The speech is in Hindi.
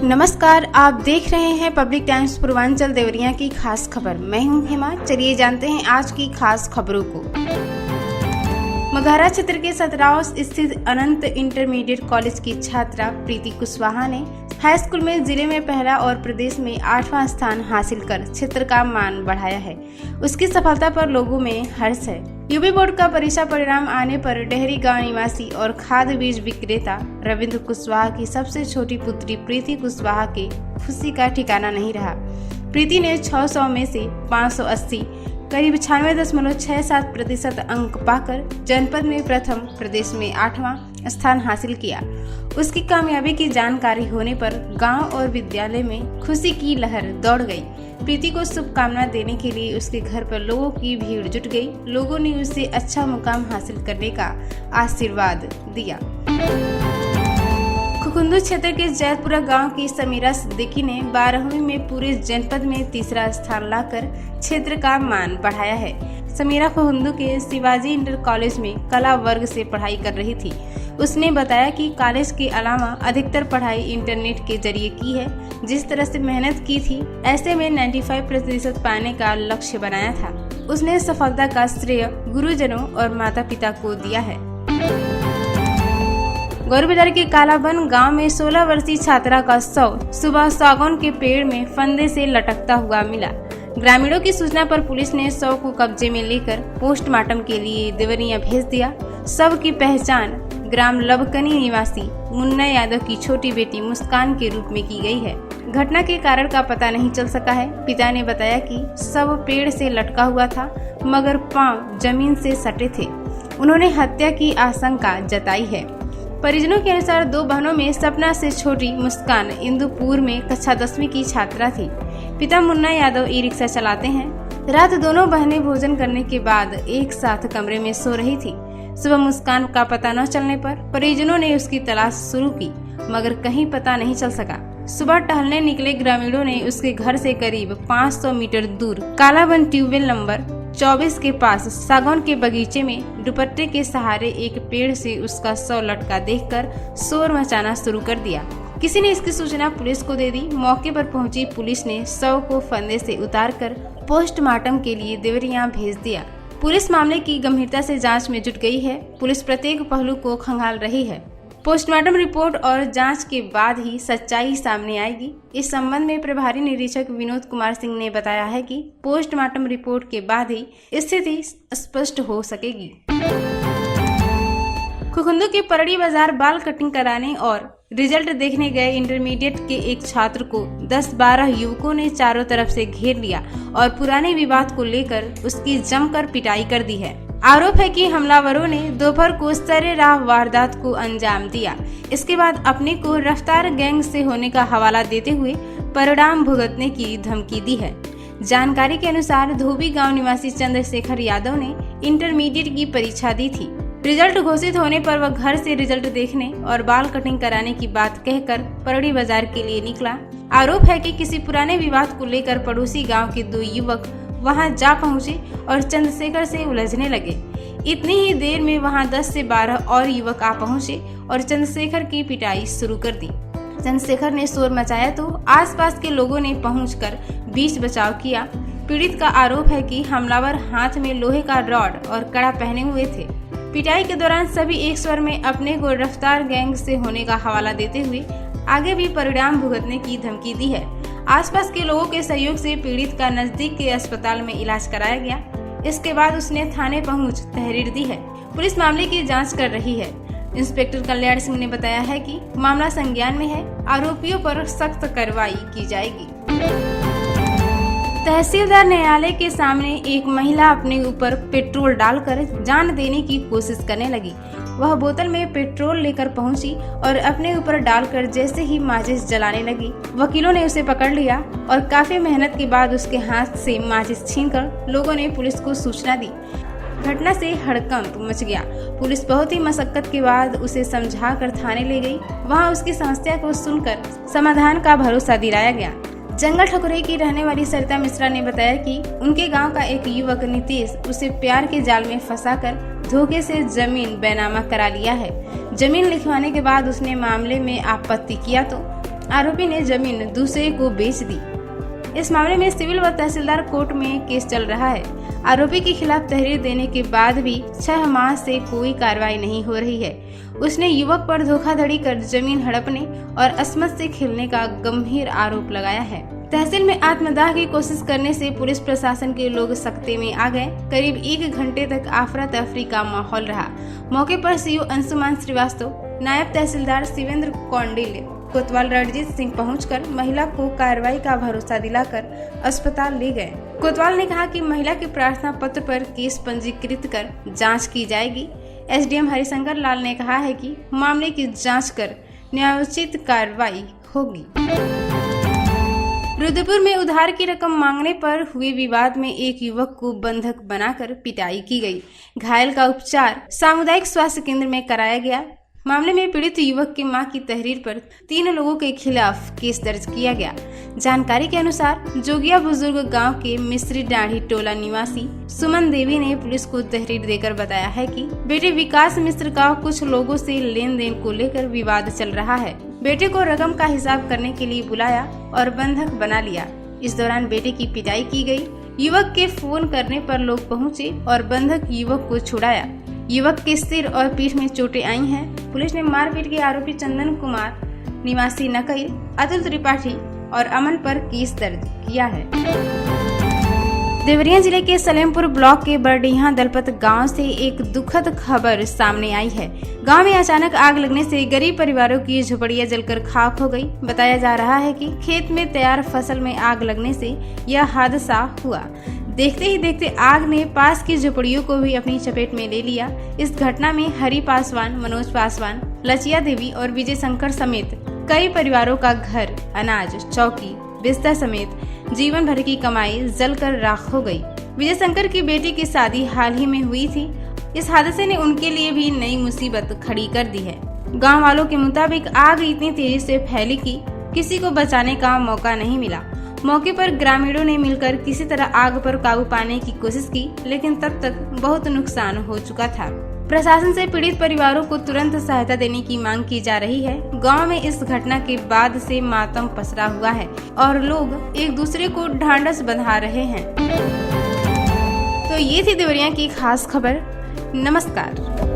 नमस्कार, आप देख रहे हैं पब्लिक टाइम्स पूर्वांचल देवरिया की खास खबर। मैं हूं हेमा। चलिए जानते हैं आज की खास खबरों को। मगहरा क्षेत्र के सतराव स्थित अनंत इंटरमीडिएट कॉलेज की छात्रा प्रीति कुशवाहा ने हाई स्कूल में जिले में पहला और प्रदेश में 8वां स्थान हासिल कर क्षेत्र का मान बढ़ाया है। उसकी सफलता पर लोगों में हर्ष है। यूपी बोर्ड का परीक्षा परिणाम आने पर डेहरी गांव निवासी और खाद्य बीज विक्रेता रविंद्र कुशवाहा की सबसे छोटी पुत्री प्रीति कुशवाहा के खुशी का ठिकाना नहीं रहा। प्रीति ने 600 में से 580 करीब 96.67% अंक पाकर जनपद में प्रथम, प्रदेश में 8वां स्थान हासिल किया। उसकी कामयाबी की जानकारी होने पर गांव और विद्यालय में खुशी की लहर दौड़ गई। प्रीति को शुभकामना देने के लिए उसके घर पर लोगों की भीड़ जुट गई। लोगों ने उसे अच्छा मुकाम हासिल करने का आशीर्वाद दिया। खुकुंदू क्षेत्र के जैतपुरा गांव की समीरा सिद्दीकी ने 12वीं में पूरे जनपद में तीसरा स्थान लाकर क्षेत्र का मान बढ़ाया है। समीरा खुकुंदू के शिवाजी इंटर कॉलेज में कला वर्ग से पढ़ाई कर रही थी। उसने बताया कि कॉलेज के अलावा अधिकतर पढ़ाई इंटरनेट के जरिए की है। जिस तरह से मेहनत की थी, ऐसे में 95% पाने का लक्ष्य बनाया था। उसने सफलता का श्रेय गुरुजनों और माता पिता को दिया है। गौरबाजार के कालाबन गांव में 16 वर्षीय छात्रा का शव सुबह सागौन के पेड़ में फंदे से लटकता हुआ मिला। ग्रामीणों की सूचना पर पुलिस ने शव को कब्जे में लेकर पोस्टमार्टम के लिए देवरिया भेज दिया। शव की पहचान ग्राम लबकनी निवासी मुन्ना यादव की छोटी बेटी मुस्कान के रूप में की गई है। घटना के कारण का पता नहीं चल सका है। पिता ने बताया कि शव पेड़ से लटका हुआ था, मगर पांव जमीन से सटे थे। उन्होंने हत्या की आशंका जताई है। परिजनों के अनुसार 2 बहनों में सपना से छोटी मुस्कान इंदुपुर में कक्षा 10वीं की छात्रा थी। पिता मुन्ना यादव ई रिक्शा चलाते हैं। रात दोनों बहनें भोजन करने के बाद एक साथ कमरे में सो रही थी। सुबह मुस्कान का पता न चलने पर परिजनों ने उसकी तलाश शुरू की, मगर कहीं पता नहीं चल सका। सुबह टहलने निकले ग्रामीणों ने उसके घर से करीब 500 मीटर दूर कालाबन ट्यूबवेल नंबर 24 के पास सागौन के बगीचे में दुपट्टे के सहारे एक पेड़ से उसका शव लटका देखकर शोर मचाना शुरू कर दिया। किसी ने इसकी सूचना पुलिस को दे दी। मौके पर पहुंची पुलिस ने शव को फंदे से उतारकर पोस्टमार्टम के लिए देवरिया भेज दिया। पुलिस मामले की गंभीरता से जांच में जुट गई है। पुलिस प्रत्येक पहलू को खंगाल रही है। पोस्टमार्टम रिपोर्ट और जांच के बाद ही सच्चाई सामने आएगी। इस संबंध में प्रभारी निरीक्षक विनोद कुमार सिंह ने बताया है कि पोस्टमार्टम रिपोर्ट के बाद ही स्थिति स्पष्ट हो सकेगी। खुकुंदू के परड़ी बाजार बाल कटिंग कराने और रिजल्ट देखने गए इंटरमीडिएट के एक छात्र को 10-12 युवकों ने चारों तरफ से घेर लिया और पुराने विवाद को लेकर उसकी जमकर पिटाई कर दी है। आरोप है कि हमलावरों ने दोपहर को सरेराह वारदात को अंजाम दिया। इसके बाद अपने को रफ्तार गैंग से होने का हवाला देते हुए परिणाम भुगतने की धमकी दी है। जानकारी के अनुसार धोबी गांव निवासी चंद्रशेखर यादव ने इंटरमीडिएट की परीक्षा दी थी। रिजल्ट घोषित होने पर वह घर से रिजल्ट देखने और बाल कटिंग कराने की बात कहकर परड़ी बाजार के लिए निकला। आरोप है कि किसी पुराने विवाद को लेकर पड़ोसी गांव के 2 युवक वहां जा पहुंचे और चंद्रशेखर से उलझने लगे। इतनी ही देर में वहां 10 से 12 और युवक आ पहुंचे और चंद्रशेखर की पिटाई शुरू कर दी। चंद्रशेखर ने शोर मचाया तो आसपास के लोगों ने पहुंचकर बीच बचाव किया। पीड़ित का आरोप है कि हमलावर हाथ में लोहे का रॉड और कड़ा पहने हुए थे। पिटाई के दौरान सभी एक स्वर में अपने को रफ्तार गैंग से होने का हवाला देते हुए आगे भी परिणाम भुगतने की धमकी दी है। आसपास के लोगों के सहयोग से पीड़ित का नजदीक के अस्पताल में इलाज कराया गया। इसके बाद उसने थाने पहुंच तहरीर दी है। पुलिस मामले की जांच कर रही है। इंस्पेक्टर कल्याण सिंह ने बताया है कि मामला संज्ञान में है। आरोपियों पर सख्त कार्रवाई की जाएगी। तहसीलदार न्यायालय के सामने एक महिला अपने ऊपर पेट्रोल डालकर जान देने की कोशिश करने लगी। वह बोतल में पेट्रोल लेकर पहुंची और अपने ऊपर डालकर जैसे ही माचिस जलाने लगी, वकीलों ने उसे पकड़ लिया और काफी मेहनत के बाद उसके हाथ से माचिस छीनकर लोगों ने पुलिस को सूचना दी। घटना से हड़कंप मच गया। पुलिस बहुत ही मशक्कत के बाद उसे समझाकर थाने ले गई। वहां उसकी समस्या को सुनकर समाधान का भरोसा दिलाया गया। जंगल ठकुरे की रहने वाली सरिता मिश्रा ने बताया कि उनके गांव का एक युवक नीतीश उसे प्यार के जाल में फंसाकर धोखे से जमीन बैनामा करा लिया है। जमीन लिखवाने के बाद उसने मामले में आपत्ति किया तो आरोपी ने जमीन दूसरे को बेच दी। इस मामले में सिविल व तहसीलदार कोर्ट में केस चल रहा है। आरोपी के खिलाफ तहरीर देने के बाद भी 6 माह से कोई कार्रवाई नहीं हो रही है। उसने युवक पर धोखाधड़ी कर जमीन हड़पने और अस्मत से खेलने का गंभीर आरोप लगाया है। तहसील में आत्मदाह की कोशिश करने से पुलिस प्रशासन के लोग सख्ते में आ गए। करीब 1 घंटे तक आफरा तफरी का माहौल रहा। मौके पर सीओ अंशुमान श्रीवास्तव, नायब तहसीलदार शिवेंद्र कौंडिल्य, कोतवाल रणजीत सिंह पहुंचकर महिला को कार्रवाई का भरोसा दिलाकर अस्पताल ले गए। कोतवाल ने कहा कि महिला के प्रार्थना पत्र पर केस पंजीकृत कर जांच की जाएगी। एसडीएम हरिशंकर लाल ने कहा है कि मामले की जांच कर न्यायोचित कार्रवाई होगी। रुद्रपुर में उधार की रकम मांगने पर हुए विवाद में एक युवक को बंधक बनाकर पिटाई की गई। घायल का उपचार सामुदायिक स्वास्थ्य केंद्र में कराया गया। मामले में पीड़ित युवक की मां की तहरीर पर 3 लोगों के खिलाफ केस दर्ज किया गया। जानकारी के अनुसार जोगिया बुजुर्ग गांव के मिस्री डाढ़ी टोला निवासी सुमन देवी ने पुलिस को तहरीर देकर बताया है कि बेटे विकास मिश्र का कुछ लोगों से लेन देन को लेकर विवाद चल रहा है। बेटे को रकम का हिसाब करने के लिए बुलाया और बंधक बना लिया। इस दौरान बेटे की पिटाई की गई। युवक के फोन करने पर लोग पहुँचे और बंधक युवक को छुड़ाया। युवक के सिर और पीठ में चोटें आई हैं। पुलिस ने मारपीट के आरोपी चंदन कुमार निवासी नकई, अतुल त्रिपाठी और अमन पर केस दर्ज किया है। देवरिया जिले के सलेमपुर ब्लॉक के बरडीहा दलपत गांव से एक दुखद खबर सामने आई है। गांव में अचानक आग लगने से गरीब परिवारों की झोपड़ियां जलकर खाक हो गई। बताया जा रहा है कि खेत में तैयार फसल में आग लगने से यह हादसा हुआ। देखते ही देखते आग ने पास की झोपड़ियों को भी अपनी चपेट में ले लिया। इस घटना में हरि पासवान, मनोज पासवान, लचिया देवी और विजय शंकर समेत कई परिवारों का घर, अनाज, चौकी, बिस्तर समेत जीवन भर की कमाई जलकर राख हो गई। विजय शंकर की बेटी की शादी हाल ही में हुई थी। इस हादसे ने उनके लिए भी नई मुसीबत खड़ी कर दी है। गांव वालों के मुताबिक आग इतनी तेजी से फैली कि किसी को बचाने का मौका नहीं मिला। मौके पर ग्रामीणों ने मिलकर किसी तरह आग पर काबू पाने की कोशिश की, लेकिन तब तक बहुत नुकसान हो चुका था। प्रशासन से पीड़ित परिवारों को तुरंत सहायता देने की मांग की जा रही है। गांव में इस घटना के बाद से मातम पसरा हुआ है और लोग एक दूसरे को ढांढस बंधा रहे हैं। तो ये थी देवरिया की खास खबर। नमस्कार।